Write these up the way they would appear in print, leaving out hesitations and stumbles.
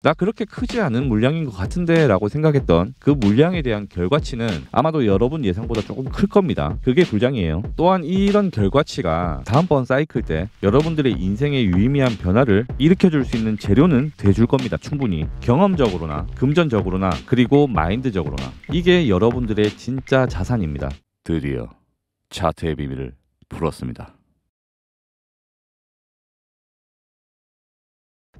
나 그렇게 크지 않은 물량인 것 같은데 라고 생각했던 그 물량에 대한 결과치는 아마도 여러분 예상보다 조금 클 겁니다. 그게 불장이에요. 또한 이런 결과치가 다음번 사이클 때 여러분들의 인생에 유의미한 변화를 일으켜줄 수 있는 재료는 돼줄 겁니다. 충분히 경험적으로나 금전적으로나 그리고 마인드적으로나 이게 여러분들의 진짜 자산입니다. 드디어 차트의 비밀을 풀었습니다.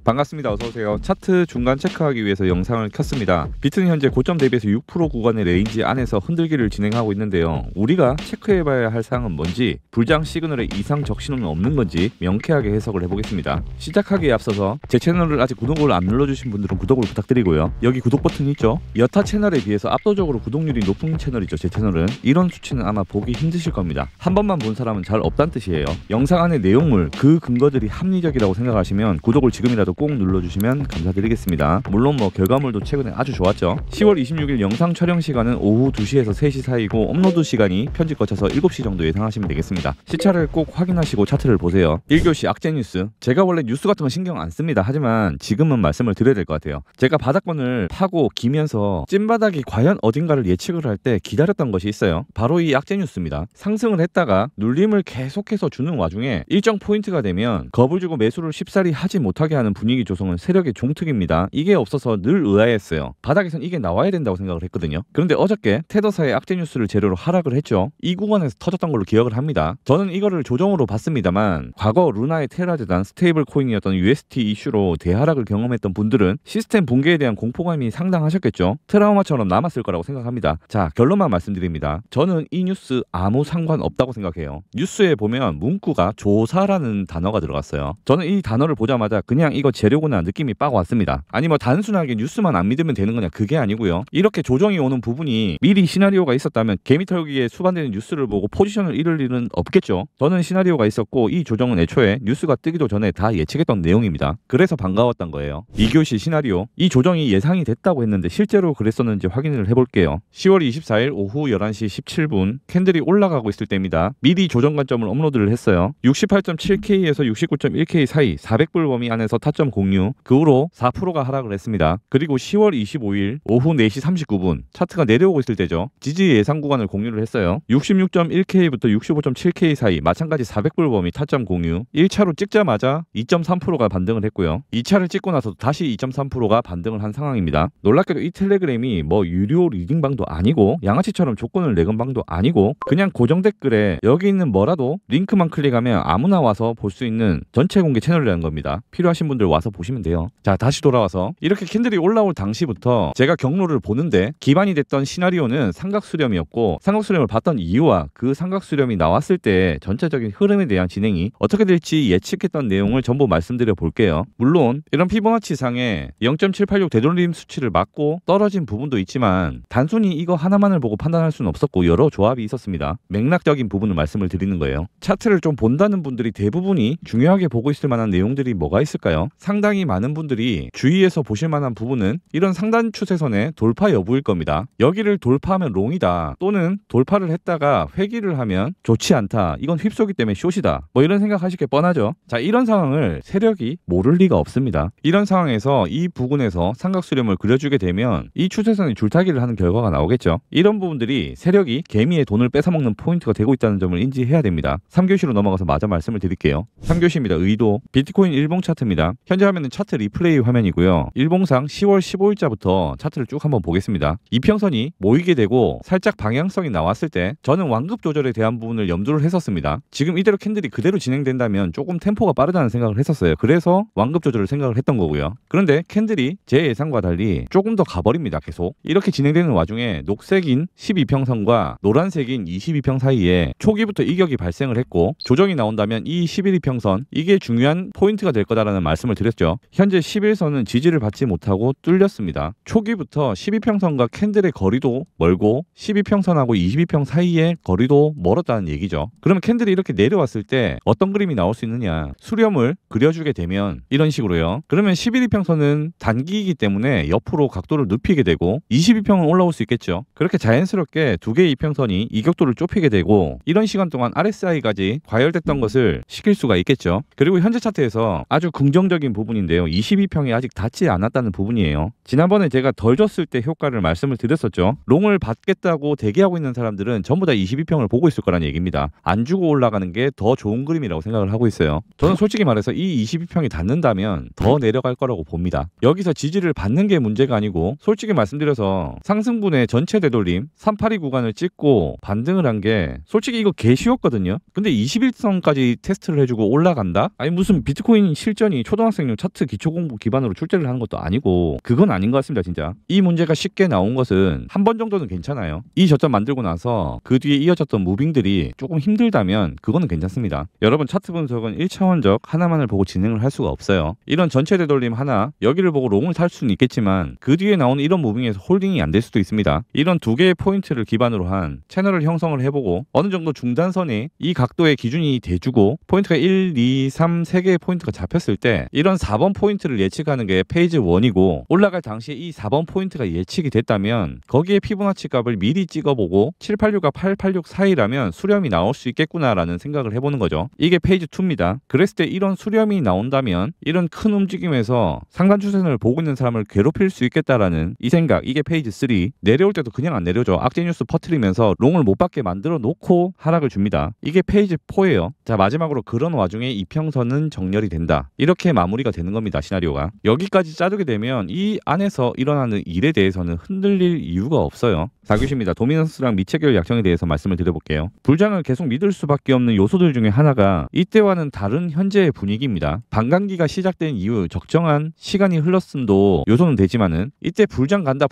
반갑습니다. 어서오세요. 차트 중간 체크하기 위해서 영상을 켰습니다. 비트는 현재 고점 대비해서 6% 구간의 레인지 안에서 흔들기를 진행하고 있는데요. 우리가 체크해봐야 할 사항은 뭔지, 불장 시그널의 이상 적신호는 없는 건지 명쾌하게 해석을 해보겠습니다. 시작하기에 앞서서 제 채널을 아직 구독을 안 눌러주신 분들은 구독을 부탁드리고요. 여기 구독 버튼 있죠? 여타 채널에 비해서 압도적으로 구독률이 높은 채널이죠. 제 채널은. 이런 수치는 아마 보기 힘드실 겁니다. 한 번만 본 사람은 잘 없다는 뜻이에요. 영상 안의 내용물, 그 근거들이 합리적이라고 생각하시면 구독을 지금이라도 꼭 눌러주시면 감사드리겠습니다. 물론 결과물도 최근에 아주 좋았죠. 10월 26일 영상 촬영 시간은 오후 2시에서 3시 사이고 업로드 시간이 편집 거쳐서 7시 정도 예상하시면 되겠습니다. 시차를 꼭 확인하시고 차트를 보세요. 1교시 악재 뉴스. 제가 원래 뉴스 같은 거 신경 안 씁니다. 하지만 지금은 말씀을 드려야 될 것 같아요. 제가 바닥권을 파고 기면서 찐바닥이 과연 어딘가를 예측을 할 때 기다렸던 것이 있어요. 바로 이 악재 뉴스입니다. 상승을 했다가 눌림을 계속해서 주는 와중에 일정 포인트가 되면 겁을 주고 매수를 쉽사리 하지 못하게 하는 분위기 조성은 세력의 종특입니다. 이게 없어서 늘 의아했어요. 바닥에선 이게 나와야 된다고 생각을 했거든요. 그런데 어저께 테더사의 악재 뉴스를 재료로 하락을 했죠. 이 구간에서 터졌던 걸로 기억을 합니다. 저는 이거를 조정으로 봤습니다만 과거 루나의 테라재단 스테이블 코인이었던 UST 이슈로 대하락을 경험했던 분들은 시스템 붕괴에 대한 공포감이 상당하셨겠죠. 트라우마처럼 남았을 거라고 생각합니다. 자, 결론만 말씀드립니다. 저는 이 뉴스 아무 상관없다고 생각해요. 뉴스에 보면 문구가 조사라는 단어가 들어갔어요. 저는 이 단어를 보자마자 그냥 이거 재료구나 느낌이 빡 왔습니다. 아니 단순하게 뉴스만 안 믿으면 되는 거냐, 그게 아니고요. 이렇게 조정이 오는 부분이 미리 시나리오가 있었다면 개미털기에 수반되는 뉴스를 보고 포지션을 잃을 일은 없겠죠. 저는 시나리오가 있었고 이 조정은 애초에 뉴스가 뜨기도 전에 다 예측했던 내용입니다. 그래서 반가웠던 거예요. 2교시 시나리오. 이 조정이 예상이 됐다고 했는데 실제로 그랬었는지 확인을 해볼게요. 10월 24일 오후 11시 17분 캔들이 올라가고 있을 때입니다. 미리 조정 관점을 업로드를 했어요. 68.7K에서 69.1K 사이 400불 범위 안에서 타점 공유, 그 후로 4%가 하락을 했습니다. 그리고 10월 25일 오후 4시 39분 차트가 내려오고 있을 때죠. 지지 예상 구간을 공유를 했어요. 66.1K부터 65.7K 사이 마찬가지 400불 범위 타점 공유, 1차로 찍자마자 2.3%가 반등을 했고요. 2차를 찍고 나서도 다시 2.3%가 반등을 한 상황입니다. 놀랍게도 이 텔레그램이 유료 리딩방도 아니고 양아치처럼 조건을 내건 방도 아니고 그냥 고정 댓글에 여기 있는 뭐라도 링크만 클릭하면 아무나 와서 볼 수 있는 전체 공개 채널이라는 겁니다. 필요하신 분들 와서 보시면 돼요. 자, 다시 돌아와서 이렇게 캔들이 올라올 당시부터 제가 경로를 보는데 기반이 됐던 시나리오는 삼각수렴이었고, 삼각수렴을 봤던 이유와 그 삼각수렴이 나왔을 때 전체적인 흐름에 대한 진행이 어떻게 될지 예측했던 내용을 전부 말씀드려 볼게요. 물론 이런 피보나치상의 0.786 되돌림 수치를 맞고 떨어진 부분도 있지만 단순히 이거 하나만을 보고 판단할 수는 없었고 여러 조합이 있었습니다. 맥락적인 부분을 말씀을 드리는 거예요. 차트를 좀 본다는 분들이 대부분이 중요하게 보고 있을 만한 내용들이 뭐가 있을까요? 상당히 많은 분들이 주의해서 보실 만한 부분은 이런 상단 추세선의 돌파 여부일 겁니다. 여기를 돌파하면 롱이다, 또는 돌파를 했다가 회귀를 하면 좋지 않다, 이건 휩쏘기 때문에 숏이다, 이런 생각하실 게 뻔하죠. 자, 이런 상황을 세력이 모를 리가 없습니다. 이런 상황에서 이 부근에서 삼각수렴을 그려주게 되면 이 추세선이 줄타기를 하는 결과가 나오겠죠. 이런 부분들이 세력이 개미의 돈을 뺏어먹는 포인트가 되고 있다는 점을 인지해야 됩니다. 3교시로 넘어가서 마저 말씀을 드릴게요. 3교시입니다. 의도. 비트코인 일봉 차트입니다. 현재 화면은 차트 리플레이 화면이고요. 일봉상 10월 15일자부터 차트를 쭉 한번 보겠습니다. 이평선이 모이게 되고 살짝 방향성이 나왔을 때 저는 완급 조절에 대한 부분을 염두를 했었습니다. 지금 이대로 캔들이 그대로 진행된다면 조금 템포가 빠르다는 생각을 했었어요. 그래서 완급 조절을 생각을 했던 거고요. 그런데 캔들이 제 예상과 달리 조금 더 가버립니다. 계속 이렇게 진행되는 와중에 녹색인 12평선과 노란색인 22평 사이에 초기부터 이격이 발생을 했고, 조정이 나온다면 이 11이평선, 이게 중요한 포인트가 될 거다라는 말씀을 드렸죠. 현재 11선은 지지를 받지 못하고 뚫렸습니다. 초기부터 12평선과 캔들의 거리도 멀고 12평선하고 22평 사이의 거리도 멀었다는 얘기죠. 그러면 캔들이 이렇게 내려왔을 때 어떤 그림이 나올 수 있느냐, 수렴을 그려주게 되면 이런 식으로요. 그러면 11이평선은 단기이기 때문에 옆으로 각도를 눕히게 되고 22평은 올라올 수 있겠죠. 그렇게 자연스럽게 두 개의 이평선이 이격도를 좁히게 되고 이런 시간 동안 RSI까지 과열됐던 것을 시킬 수가 있겠죠. 그리고 현재 차트에서 아주 긍정적인 핵심적인 부분인데요. 22평이 아직 닿지 않았다는 부분이에요. 지난번에 제가 덜 줬을 때 효과를 말씀을 드렸었죠. 롱을 받겠다고 대기하고 있는 사람들은 전부 다 22평을 보고 있을 거란 얘기입니다. 안 주고 올라가는 게 더 좋은 그림이라고 생각을 하고 있어요. 저는 솔직히 말해서 이 22평이 닿는다면 더 내려갈 거라고 봅니다. 여기서 지지를 받는 게 문제가 아니고 솔직히 말씀드려서 상승분의 전체 되돌림 382 구간을 찍고 반등을 한 게 솔직히 이거 개 쉬웠거든요. 근데 21선까지 테스트를 해주고 올라간다? 아니 무슨 비트코인 실전이 초등학생용 차트 기초공부 기반으로 출제를 하는 것도 아니고 그건 아닌 것 같습니다. 진짜 이 문제가 쉽게 나온 것은 한 번 정도는 괜찮아요. 이 저점 만들고 나서 그 뒤에 이어졌던 무빙들이 조금 힘들다면 그거는 괜찮습니다. 여러분 차트 분석은 1차원적 하나만을 보고 진행을 할 수가 없어요. 이런 전체 되돌림 하나 여기를 보고 롱을 살 수는 있겠지만 그 뒤에 나오는 이런 무빙에서 홀딩이 안 될 수도 있습니다. 이런 두 개의 포인트를 기반으로 한 채널을 형성을 해보고 어느 정도 중단선에 이 각도의 기준이 돼주고 포인트가 1, 2, 3, 3개의 포인트가 잡혔을 때 이런 4번 포인트를 예측하는 게 페이지 1이고 올라갈 당시에 이 4번 포인트가 예측이 됐다면 거기에 피보나치 값을 미리 찍어보고 786과 886 사이라면 수렴이 나올 수 있겠구나라는 생각을 해보는 거죠. 이게 페이지 2입니다. 그랬을 때 이런 수렴이 나온다면 이런 큰 움직임에서 상단 추세선을 보고 있는 사람을 괴롭힐 수 있겠다라는 이 생각, 이게 페이지 3. 내려올 때도 그냥 안 내려줘. 악재 뉴스 퍼뜨리면서 롱을 못 받게 만들어 놓고 하락을 줍니다. 이게 페이지 4예요. 자, 마지막으로 그런 와중에 이평선은 정렬이 된다. 이렇게 마무리가 되는 겁니다. 시나리오가. 여기까지 자르게 되면 이 안에서 일어나는 일에 대해서는 흔들릴 이유가 없어요. 4교시입니다. 도미넌스랑 미체결 약정에 대해서 말씀을 드려볼게요. 불장을 계속 믿을 수밖에 없는 요소들 중에 하나가 이때와는 다른 현재의 분위기입니다. 반감기가 시작된 이후 적정한 시간이 흘렀음도 요소는 되지만은 이때 불장 간다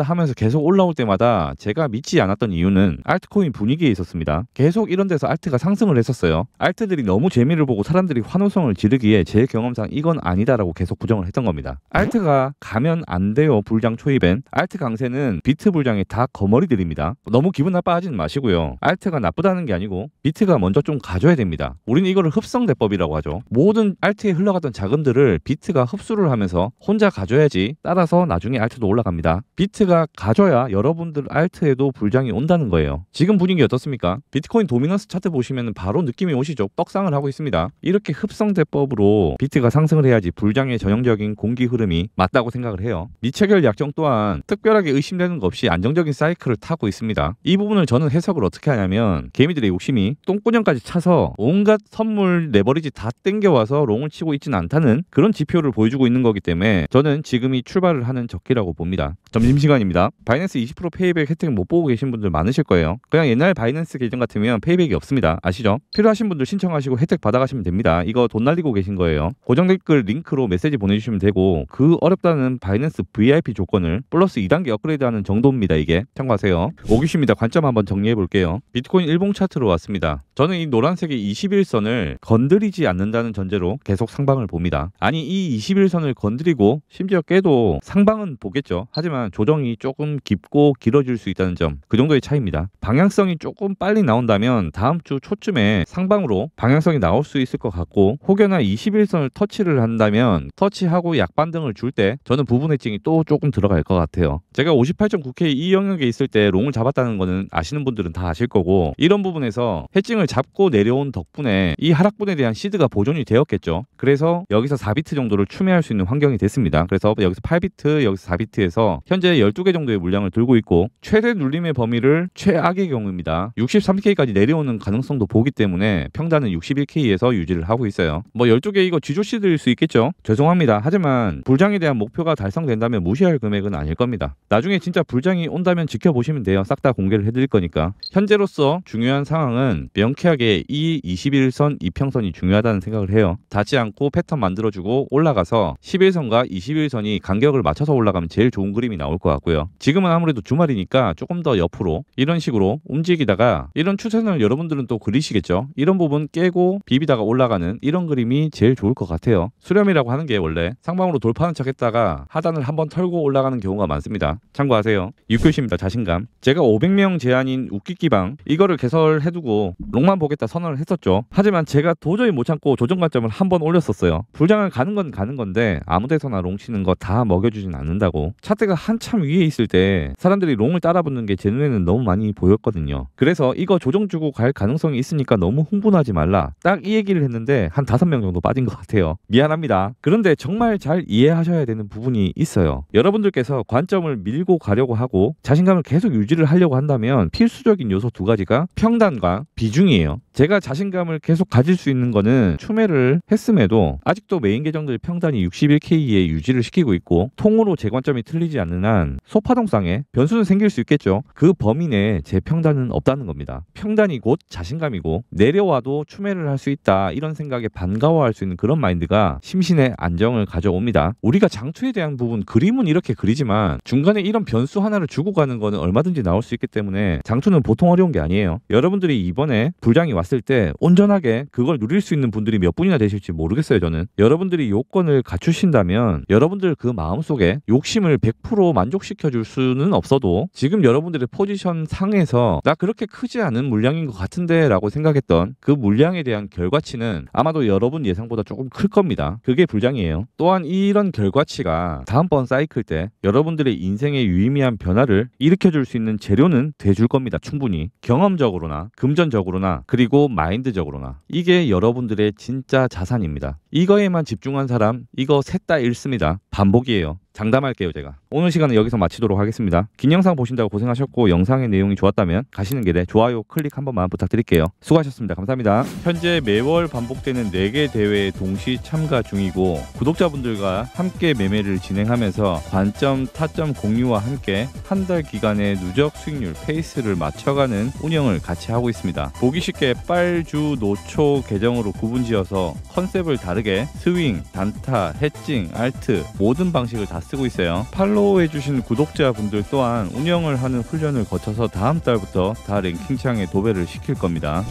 하면서 계속 올라올 때마다 제가 믿지 않았던 이유는 알트코인 분위기에 있었습니다. 계속 이런 데서 알트가 상승을 했었어요. 알트들이 너무 재미를 보고 사람들이 환호성을 지르기에 제 경험상 이건 아니다라고 계속 부정을 했던 겁니다. 알트가 가면 안 돼요. 불장 초입엔. 알트 강세는 비트 불장의 다 거머리들입니다. 너무 기분 나빠하지는 마시고요. 알트가 나쁘다는 게 아니고 비트가 먼저 좀 가져야 됩니다. 우리는 이거를 흡성대법이라고 하죠. 모든 알트에 흘러갔던 자금들을 비트가 흡수를 하면서 혼자 가져야지 따라서 나중에 알트도 올라갑니다. 비트가 가져야 여러분들 알트에도 불장이 온다는 거예요. 지금 분위기 어떻습니까? 비트코인 도미넌스 차트 보시면 바로 느낌이 오시죠? 떡상을 하고 있습니다. 이렇게 흡성대법으로 비트가 상승을 해야지 불장의 전형적인 공기 흐름이 맞다고 생각을 해요. 미체결 약정 또한 특별하게 의심되는 거 없이 안정적인 사이클을 타고 있습니다. 이 부분을 저는 해석을 어떻게 하냐면 개미들의 욕심이 똥구녕까지 차서 온갖 선물 레버리지 다 땡겨와서 롱을 치고 있지는 않다는 그런 지표를 보여주고 있는 거기 때문에 저는 지금이 출발을 하는 적기라고 봅니다. 점심시간입니다. 바이낸스 20% 페이백 혜택 못 보고 계신 분들 많으실 거예요. 그냥 옛날 바이낸스 계정 같으면 페이백이 없습니다. 아시죠? 필요하신 분들 신청하시고 혜택 받아가시면 됩니다. 이거 돈 날리고 계신 거예요. 고정 댓글 링크로 메시지 보내주시면 되고 그 어렵다는 바이낸스 VIP 조건을 플러스 2단계 업그레이드하는 정도입니다. 이게 참고하세요. 5교시입니다. 관점 한번 정리해 볼게요. 비트코인 일봉 차트로 왔습니다. 저는 이 노란색의 21선을 건드리지 않는다는 전제로 계속 상방을 봅니다. 아니 이 21선을 건드리고 심지어 깨도 상방은 보겠죠. 하지만 조정이 조금 깊고 길어질 수 있다는 점, 그 정도의 차이입니다. 방향성이 조금 빨리 나온다면 다음 주 초쯤에 상방으로 방향성이 나올 수 있을 것 같고 혹여나 21선을 터치를 한다면 터치하고 약반등을 줄 때 저는 부분 해칭이 또 조금 들어갈 것 같아요. 제가 58.9K 이 영역에 있을 때 롱을 잡았다는 거는 아시는 분들은 다 아실 거고 이런 부분에서 해칭을 잡고 내려온 덕분에 이 하락분에 대한 시드가 보존이 되었겠죠. 그래서 여기서 4비트 정도를 추매할 수 있는 환경이 됐습니다. 그래서 여기서 8비트, 여기서 4비트에서 현재 12개 정도의 물량을 들고 있고 최대 눌림의 범위를 최악의 경우입니다. 63K까지 내려오는 가능성도 보기 때문에 평단은 61K에서 유지를 하고 있어요. 뭐 12개 이거 쥐조시드일 수 있겠죠. 죄송합니다. 하지만 불장에 대한 목표가 달성된다면 무시할 금액은 아닐 겁니다. 나중에 진짜 불장이 온다면 지켜보시면 돼요. 싹 다 공개를 해드릴 거니까. 현재로서 중요한 상황은 명쾌하게 이 21선 이평선이 중요하다는 생각을 해요. 닿지 않고 패턴 만들어주고 올라가서 11선과 21선이 간격을 맞춰서 올라가면 제일 좋은 그림이 나올 것 같고요. 지금은 아무래도 주말이니까 조금 더 옆으로 이런 식으로 움직이다가 이런 추세선을 여러분들은 또 그리시겠죠. 이런 부분 깨고 비비다가 올라가는 이런 그림이 제일 좋을 것 같아요. 수렴이라고 하는 게 원래 상방으로 돌파하는 척 했다가 하다 판단을 한번 털고 올라가는 경우가 많습니다. 참고하세요. 6교시입니다. 자신감. 제가 500명 제한인 웃기기방 이거를 개설해두고 롱만 보겠다 선언을 했었죠. 하지만 제가 도저히 못 참고 조정 관점을 한번 올렸었어요. 불장을 가는 건 가는 건데 아무 데서나 롱 치는 거 다 먹여주진 않는다고. 차트가 한참 위에 있을 때 사람들이 롱을 따라붙는 게 제 눈에는 너무 많이 보였거든요. 그래서 이거 조정 주고 갈 가능성이 있으니까 너무 흥분하지 말라. 딱 이 얘기를 했는데 한 5명 정도 빠진 것 같아요. 미안합니다. 그런데 정말 잘 이해하셔야 되는 부분이 있어요. 여러분들께서 관점을 밀고 가려고 하고 자신감을 계속 유지를 하려고 한다면 필수적인 요소 2가지가 평단과 비중이에요. 제가 자신감을 계속 가질 수 있는 거는 추매를 했음에도 아직도 메인 계정들 평단이 61K에 유지를 시키고 있고 통으로 제 관점이 틀리지 않는 한 소파동상에 변수는 생길 수 있겠죠. 그 범위 내에 제 평단은 없다는 겁니다. 평단이 곧 자신감이고 내려와도 추매를 할 수 있다 이런 생각에 반가워할 수 있는 그런 마인드가 심신의 안정을 가져옵니다. 우리가 장투에 대한 부분 그림은 이렇게 그리지만 중간에 이런 변수 하나를 주고 가는 거는 얼마든지 나올 수 있기 때문에 장투는 보통 어려운 게 아니에요. 여러분들이 이번에 불장이 왔을 때 온전하게 그걸 누릴 수 있는 분들이 몇 분이나 되실지 모르겠어요. 저는 여러분들이 요건을 갖추신다면 여러분들 그 마음속에 욕심을 100% 만족시켜 줄 수는 없어도 지금 여러분들의 포지션 상에서 나 그렇게 크지 않은 물량인 것 같은데 라고 생각했던 그 물량에 대한 결과치는 아마도 여러분 예상보다 조금 클 겁니다. 그게 불장이에요. 또한 이런 결과치가 다음번 사이클 때 여러분들의 인생의 유의미한 변화를 일으켜줄 수 있는 재료는 돼줄 겁니다. 충분히 경험적으로나 금전적으로나 그리고 마인드적으로나 이게 여러분들의 진짜 자산입니다. 이거에만 집중한 사람 이거 셋 다 잃습니다. 반복이에요. 장담할게요. 제가 오늘 시간은 여기서 마치도록 하겠습니다. 긴 영상 보신다고 고생하셨고 영상의 내용이 좋았다면 가시는 길에 좋아요 클릭 한 번만 부탁드릴게요. 수고하셨습니다. 감사합니다. 현재 매월 반복되는 4개 대회에 동시 참가 중이고 구독자분들과 함께 매매를 진행하면서 관점, 타점 공유와 함께 한 달 기간의 누적 수익률 페이스를 맞춰가는 운영을 같이 하고 있습니다. 보기 쉽게 빨주, 노초 계정으로 구분지어서 컨셉을 다르게 스윙, 단타, 해칭, 알트 모든 방식을 다 쓰고 있어요. 팔로우해주신 구독자분들 또한 운영을 하는 훈련을 거쳐서 다음 달부터 다 랭킹창에 도배를 시킬 겁니다.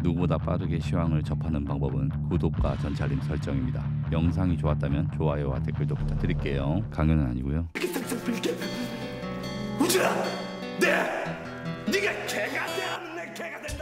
누구보다 빠르게 시황을 접하는 방법은 구독과 전체 알림 설정입니다. 영상이 좋았다면 좋아요와 댓글도 부탁드릴게요. 강요는 아니고요. 우주야! 네가 개가 돼! 내 개가 돼!